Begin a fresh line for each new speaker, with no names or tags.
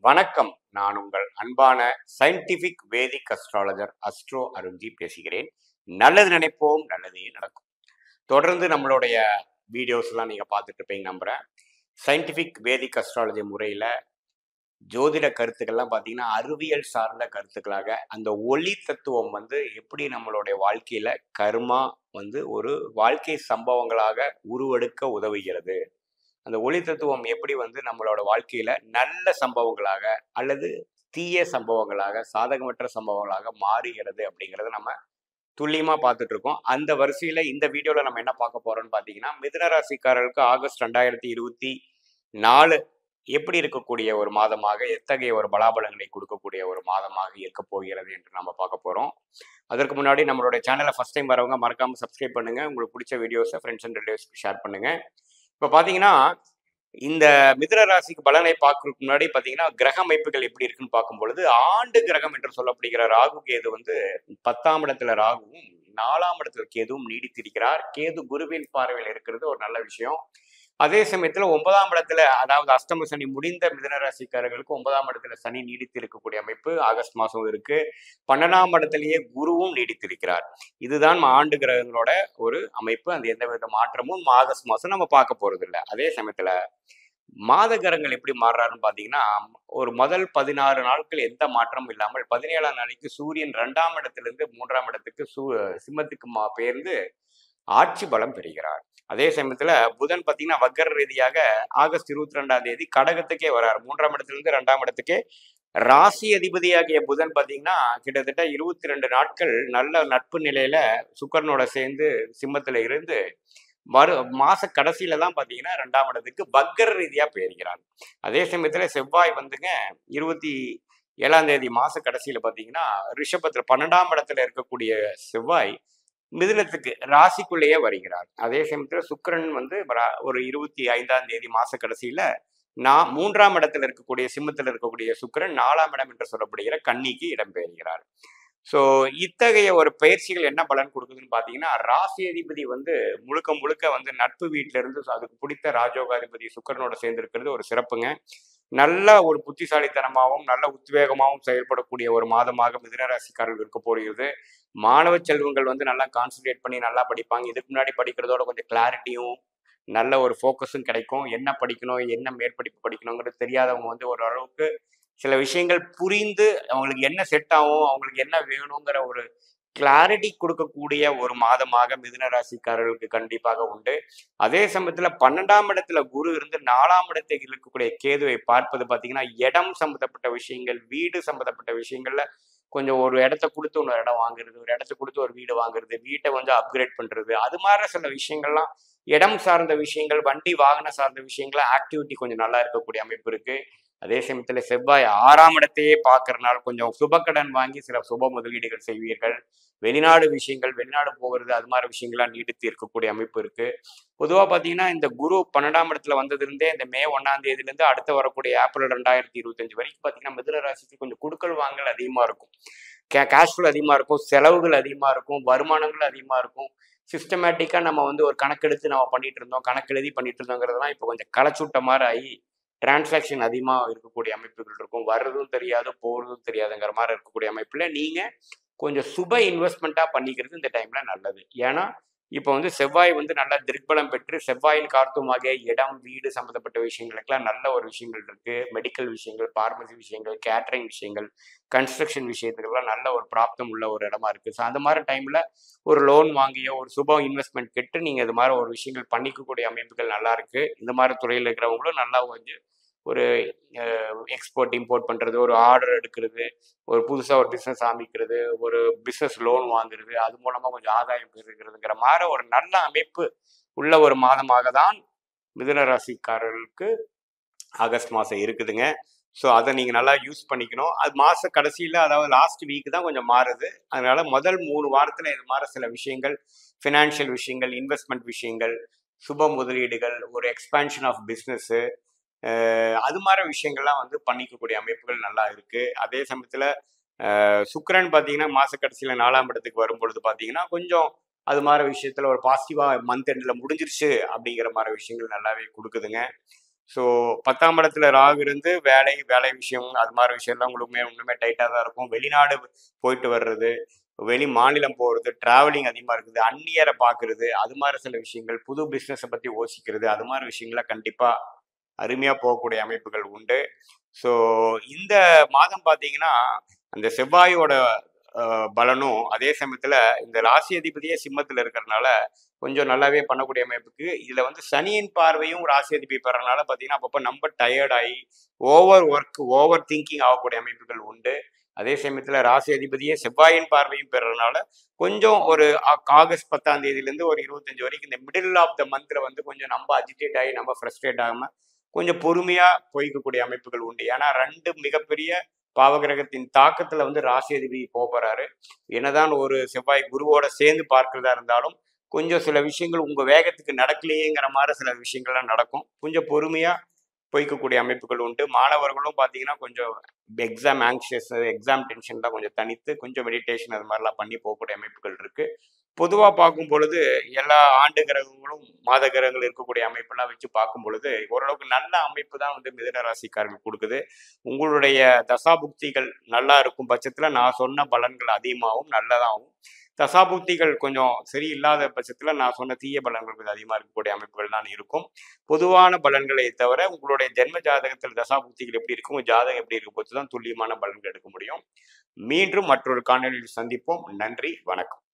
வணக்கம். நான் உங்கள் அன்பான சயின்டிபிக் வேதிக் அஸ்ட்ராலஜர் அஸ்ட்ரோ அருண்ஜி பேசுகிறேன். நல்லது நினைப்போம், நல்லதே நடக்கும். தொடர்ந்து நம்மளுடைய வீடியோஸ்லாம் நீங்கள் பார்த்துட்டு இருப்பீங்க நம்புகிறேன். சயின்டிபிக் வேதிக் அஸ்ட்ராலஜி முறையில் ஜோதிட கருத்துக்கள்லாம் பார்த்தீங்கன்னா அறிவியல் சார்ந்த கருத்துக்களாக அந்த ஒளி தத்துவம் எப்படி நம்மளுடைய வாழ்க்கையில் கர்மா ஒரு வாழ்க்கை சம்பவங்களாக உருவெடுக்க உதவுகிறது. அந்த ஒளி தத்துவம் எப்படி நம்மளோட வாழ்க்கையில நல்ல சம்பவங்களாக அல்லது தீய சம்பவங்களாக சாதகமற்ற சம்பவங்களாக மாறுகிறது அப்படிங்கிறத நம்ம துல்லியமா பார்த்துட்டு இருக்கோம். அந்த வரிசையில இந்த வீடியோல நம்ம என்ன பார்க்க போறோம்னு பார்த்தீங்கன்னா, மிதுன ராசிக்காரர்களுக்கு ஆகஸ்ட் 2024 எப்படி இருக்கக்கூடிய ஒரு மாதமாக, எத்தகைய ஒரு பலாபலங்களை கொடுக்கக்கூடிய ஒரு மாதமாக இருக்க போகிறது என்று நம்ம பார்க்க போறோம். அதற்கு முன்னாடி நம்மளுடைய சேனலை ஃபர்ஸ்ட் டைம் வரவங்க மறக்காம சப்ஸ்கிரைப் பண்ணுங்க. உங்களுக்கு பிடிச்ச வீடியோஸை ஃப்ரெண்ட்ஸ் அண்ட் ரிலேட்டிவ்ஸ்க்கு ஷேர் பண்ணுங்க. இப்போ பார்த்தீங்கன்னா, இந்த மிதுன ராசிக்கு பலனை பார்க்கறதுக்கு முன்னாடி பார்த்தீங்கன்னா, கிரக அமைப்புகள் எப்படி இருக்குன்னு பார்க்கும் பொழுது, ஆண்டு கிரகம் என்று சொல்லப்படுகிற ராகு கேது 10ஆம் இடத்துல ராகுவும் 4ஆம் இடத்துல கேதுவும் நீடித்திருக்கிறார். கேது குருவின் பார்வையில் இருக்கிறது ஒரு நல்ல விஷயம். அதே சமயத்துல 9ஆம் இடத்துல, அதாவது அஷ்டம சனி முடிந்த மிதுன ராசிக்காரர்களுக்கு 9ஆம் இடத்துல சனி நீடித்து இருக்கக்கூடிய அமைப்பு ஆகஸ்ட் மாசம் இருக்கு. 12ஆம் இடத்திலேயே குருவும் நீடித்திருக்கிறார். இதுதான் ஆண்டு கிரகங்களோட ஒரு அமைப்பு. அந்த எந்தவித மாற்றமும் ஆகஸ்ட் மாசம் நம்ம பார்க்க போறது இல்லை. அதே சமயத்துல மாத கிரகங்கள் எப்படி மாறுறாருன்னு பாத்தீங்கன்னா, ஒரு முதல் 16 நாட்கள் எந்த மாற்றமும் இல்லாமல் 17ஆம் நாளைக்கு சூரியன் 2ஆம் இடத்திலிருந்து 3ஆம் இடத்துக்கு சிம்மத்துக்கு பெயர்ந்து ஆட்சி பலம் பெறுகிறார். அதே சமயத்துல புதன் பாத்தீங்கன்னா வக்கர ரீதியாக ஆகஸ்ட் 22ஆம் தேதி கடகத்துக்கே வர்றார். 3ஆம் இடத்திலிருந்து 2ஆம் இடத்துக்கே ராசி அதிபதியாகிய புதன் பாத்தீங்கன்னா கிட்டத்தட்ட 22 நாட்கள் நல்ல நட்பு நிலையில சுக்கரனோட சேர்ந்து சிம்மத்துல இருந்து மாச கடைசியில தான் பாத்தீங்கன்னா 2ஆம் இடத்துக்கு வக்கர ரீதியா போயிருக்கிறார். அதே சமயத்துல செவ்வாய் 27ஆம் தேதி மாச கடைசியில பாத்தீங்கன்னா ரிஷபத்துல 12ஆம் இடத்துல இருக்கக்கூடிய செவ்வாய் மிதுனத்துக்கு ராசிக்குள்ளேயே வருகிறார். அதே சமயத்துல சுக்கிரன் ஒரு 25ஆம் தேதி மாச கடைசியில 3ஆம் இடத்துல இருக்கக்கூடிய சிம்மத்துல இருக்கக்கூடிய சுக்கிரன் 4ஆம் இடம் என்று சொல்லப்படுகிற கன்னிக்கு இடம்பெறுகிறார். ஸோ இத்தகைய ஒரு பயிற்சிகள் என்ன பலன் கொடுக்குதுன்னு பார்த்தீங்கன்னா, ராசி அதிபதி முழுக்க முழுக்க நட்பு வீட்டில இருந்து அதுக்கு பிடித்த ராஜோகாதிபதி சுக்கிரனோட சேர்ந்து இருக்கிறது ஒரு சிறப்புங்க. நல்ல ஒரு புத்திசாலித்தனமாகவும் நல்ல உத்வேகமாகவும் செயல்படக்கூடிய ஒரு மாதமாக மிதுன ராசிக்காரர்கள் இருக்க போகிறது. மாணவ செல்வங்கள் நல்லா கான்சன்ட்ரேட் பண்ணி நல்லா படிப்பாங்க. இதுக்கு முன்னாடி படிக்கிறதோட கொஞ்சம் கிளாரிட்டியும் நல்ல ஒரு ஃபோக்கஸும் கிடைக்கும். என்ன படிக்கணும், என்ன மேற்படிப்பு படிக்கணுங்கிறது தெரியாதவங்க ஓரளவுக்கு சில விஷயங்கள் புரிந்து அவங்களுக்கு என்ன செட் ஆகும், அவங்களுக்கு என்ன வேணுங்கிற ஒரு கிளாரிட்டி கொடுக்கக்கூடிய ஒரு மாதமாக மிதுன ராசிக்காரர்களுக்கு கண்டிப்பாக உண்டு. அதே சமயத்துல 12ஆம் இடத்துல குரு இருந்து 4ஆம் இடத்தை இருக்கக்கூடிய கேதுவை பார்ப்பது பார்த்தீங்கன்னா, இடம் சம்பந்தப்பட்ட விஷயங்கள், வீடு சம்பந்தப்பட்ட விஷயங்கள்ல கொஞ்சம் ஒரு இடத்த கொடுத்து இன்னொரு இடம் வாங்குறது, ஒரு இடத்த கொடுத்து ஒரு வீடு வாங்குறது, வீட்டை அப்கிரேட் பண்றது, அது மாதிரி சில விஷயங்கள்லாம் இடம் சார்ந்த விஷயங்கள், வண்டி வாகனம் சார்ந்த விஷயங்கள ஆக்டிவிட்டி கொஞ்சம் நல்லா இருக்கக்கூடிய அமைப்பு இருக்கு. அதே சமயத்துல செவ்வாய் 6ஆம் இடத்தையே பார்க்கறதுனால கொஞ்சம் சுபக்கடன் வாங்கி சில சுப முதலீடுகள் செய்வீர்கள். வெளிநாடு விஷயங்கள், வெளிநாடு போகிறது, அது மாதிரி விஷயங்கள்லாம் நீடித்து இருக்கக்கூடிய அமைப்பு இருக்கு. பொதுவா பாத்தீங்கன்னா, இந்த குரு 12ஆம் இடத்துல வந்ததிலிருந்தே இந்த மே 1ஆம் தேதியிலிருந்து அடுத்து வரக்கூடிய ஏப்ரல் 2025 வரைக்கும் பாத்தீங்கன்னா மிதுன ராசிக்கு கொஞ்சம் கொடுக்கல் வாங்கல் அதிகமா இருக்கும். கேஷ் ஃப்ளோ அதிகமா இருக்கும், செலவுகள் அதிகமா இருக்கும், வருமானங்கள் அதிகமா இருக்கும். சிஸ்டமேட்டிக்கா நம்ம ஒரு கணக்கெடுத்து நம்ம பண்ணிட்டு இருந்தோம், கணக்கெழுதி பண்ணிட்டு இருந்தோங்கிறதெல்லாம் இப்போ கொஞ்சம் களைச்சுட்ட மாதிரி ஆகி டிரான்சாக்ஷன் அதிகமாக இருக்கக்கூடிய அமைப்புகள் இருக்கும். வர்றதும் தெரியாது, போறதும் தெரியாதுங்கிற மாதிரி இருக்கக்கூடிய அமைப்புல நீங்க கொஞ்சம் சுப இன்வெஸ்ட்மெண்ட்டா பண்ணிக்கிறது இந்த டைம்ல நல்லது. ஏன்னா இப்போ செவ்வாய் நல்லா திக்பலம் பெற்று செவ்வாயின் கார்த்துமாகிய இடம், வீடு சம்பந்தப்பட்ட விஷயங்களுக்கெல்லாம் நல்ல ஒரு விஷயங்கள் இருக்கு. மெடிக்கல் விஷயங்கள், பார்மசி விஷயங்கள், கேட்டரிங் விஷயங்கள், கன்ஸ்ட்ரக்ஷன் விஷயத்துக்கெல்லாம் நல்ல ஒரு பிராப்தம் உள்ள ஒரு இடமா இருக்கு. ஸோ அந்த மாதிரி டைம்ல ஒரு லோன் வாங்கியோ ஒரு சுப இன்வெஸ்ட்மெண்ட் கெட்டு நீங்க இது மாதிரி ஒரு விஷயங்கள் பண்ணிக்கக்கூடிய அமைப்புகள் நல்லா இருக்கு. இந்த மாதிரி துறையில் இருக்கிறவங்களும் நல்லா ஒரு எக்ஸ்போர்ட் இம்போர்ட் பண்றது, ஒரு ஆர்டர் எடுக்கிறது, ஒரு புதுசா ஒரு பிசினஸ் ஆரம்பிக்கிறது, ஒரு பிசினஸ் லோன் வாங்குறது, அது மூலமா கொஞ்சம் ஆதாயம் பெறுகிறதுங்கிற மாதிரி ஒரு நல்ல அமைப்பு உள்ள ஒரு மாதமாக தான் மிதுன ராசிக்காரர்களுக்கு ஆகஸ்ட் மாசம் இருக்குதுங்க. ஸோ அதை நீங்க நல்லா யூஸ் பண்ணிக்கணும். அது மாச கடைசியில, அதாவது லாஸ்ட் வீக் தான் கொஞ்சம் மாறுது. அதனால முதல் 3 வாரத்துல இது மாதிரி சில விஷயங்கள், ஃபினான்ஷியல் விஷயங்கள், இன்வெஸ்ட்மெண்ட் விஷயங்கள், சுப முதலீடுகள், ஒரு எக்ஸ்பான்ஷன் ஆஃப் பிஸ்னஸ், அது மாதிரி விஷயங்கள்லாம் பண்ணிக்கக்கூடிய அமைப்புகள் நல்லா இருக்கு. அதே சமயத்துல சுக்கிரன் பாத்தீங்கன்னா மாச கடைசியில 4ஆம் இடத்துக்கு வரும்பொழுது பாத்தீங்கன்னா கொஞ்சம் அது மாதிரி விஷயத்துல ஒரு பாசிட்டிவா மந்த் எண்ட்ல முடிஞ்சிருச்சு அப்படிங்கிற மாதிரி விஷயங்கள் நல்லாவே கொடுக்குதுங்க. ஸோ 10ஆம் இடத்துல ராகு இருந்து வேலை விஷயம் அது மாதிரி விஷயம்லாம் உங்களுக்கு இன்னுமே டைட்டாக தான் இருக்கும். வெளிநாடு போயிட்டு வர்றது, வெளி மாநிலம் போகிறது, டிராவலிங் அதிகமாக இருக்குது, அந்நியரை பார்க்கறது, அது மாதிரி சில விஷயங்கள், புது பிஸ்னஸை பற்றி யோசிக்கிறது, அது மாதிரி விஷயங்கள்லாம் கண்டிப்பாக அருமையாக போகக்கூடிய அமைப்புகள் உண்டு. ஸோ இந்த மாதம் பார்த்தீங்கன்னா, அந்த செவ்வாயோட பலனும் அதே சமயத்தில் இந்த ராசி அதிபதியே சிம்மத்தில் இருக்கிறதுனால கொஞ்சம் நல்லாவே பண்ணக்கூடிய அமைப்புக்கு இதில் வந்து சனியின் பார்வையும் ராசி அதிபதி பெறனால பார்த்தீங்கன்னா அப்பப்போ நம்ம டயர்டாகி ஓவர் ஒர்க் ஓவர் திங்கிங் ஆகக்கூடிய அமைப்புகள் உண்டு. அதே சமயத்தில் ராசி அதிபதியே செவ்வாயின் பார்வையும் பெறறனால கொஞ்சம் ஒரு ஆகஸ்ட் 10ஆம் தேதியிலேருந்து ஒரு 25 வரைக்கும் இந்த மிடில் ஆஃப் த மந்த்ல வந்து கொஞ்சம் நம்ம அஜிடேட் ஆகி நம்ம ஃப்ரஸ்ட்ரேட் ஆகாமல் கொஞ்சம் பொறுமையாக போய்க்கக்கூடிய அமைப்புகள் உண்டு. ஏன்னா 2 மிகப்பெரிய பாவகிரகத்தின் தாக்கத்துல வந்து ராசி அதிபதி போறாரு. என்னதான் ஒரு செவ்வாய் குருவோட சேர்ந்து பார்க்கிறதா இருந்தாலும் கொஞ்சம் சில விஷயங்கள் உங்க வேகத்துக்கு நடக்கலையேங்கிற மாதிரி சில விஷயங்கள்லாம் நடக்கும். கொஞ்சம் பொறுமையா போய்க்கக்கூடிய அமைப்புகள் உண்டு. மாணவர்களும் பார்த்தீங்கன்னா கொஞ்சம் எக்ஸாம் ஆங்ஷியஸ் எக்ஸாம் டென்ஷன்லாம் கொஞ்சம் தனித்து கொஞ்சம் மெடிடேஷன் அது மாதிரிலாம் பண்ணி போகக்கூடிய அமைப்புகள் இருக்கு. பொதுவாக பார்க்கும் பொழுது எல்லா ஆண்டு கிரகங்களும் மாத கிரகங்கள் இருக்கக்கூடிய அமைப்பெல்லாம் வச்சு பார்க்கும் பொழுது ஓரளவுக்கு நல்ல அமைப்பு தான் வந்து மிதுன ராசிக்காரர்கள் கொடுக்குது. உங்களுடைய தசாபுக்திகள் நல்லா இருக்கும் பட்சத்தில் நான் சொன்ன பலன்கள் அதிகமாகவும் நல்லதாகவும், தசாபுக்திகள் கொஞ்சம் சரியில்லாத பட்சத்தில் நான் சொன்ன தீய பலன்கள் கொஞ்சம் அதிகமாக இருக்கக்கூடிய அமைப்புகள் தான் இருக்கும். பொதுவான பலன்களை தவிர உங்களுடைய ஜென்ம ஜாதகத்தில் தசாபுக்திகள் எப்படி இருக்கும், ஜாதகம் எப்படி இருக்கும் பொறுத்து தான் துல்லியமான பலன்கள் எடுக்க முடியும். மீண்டும் மற்றொரு காணொலியில் சந்திப்போம். நன்றி, வணக்கம்.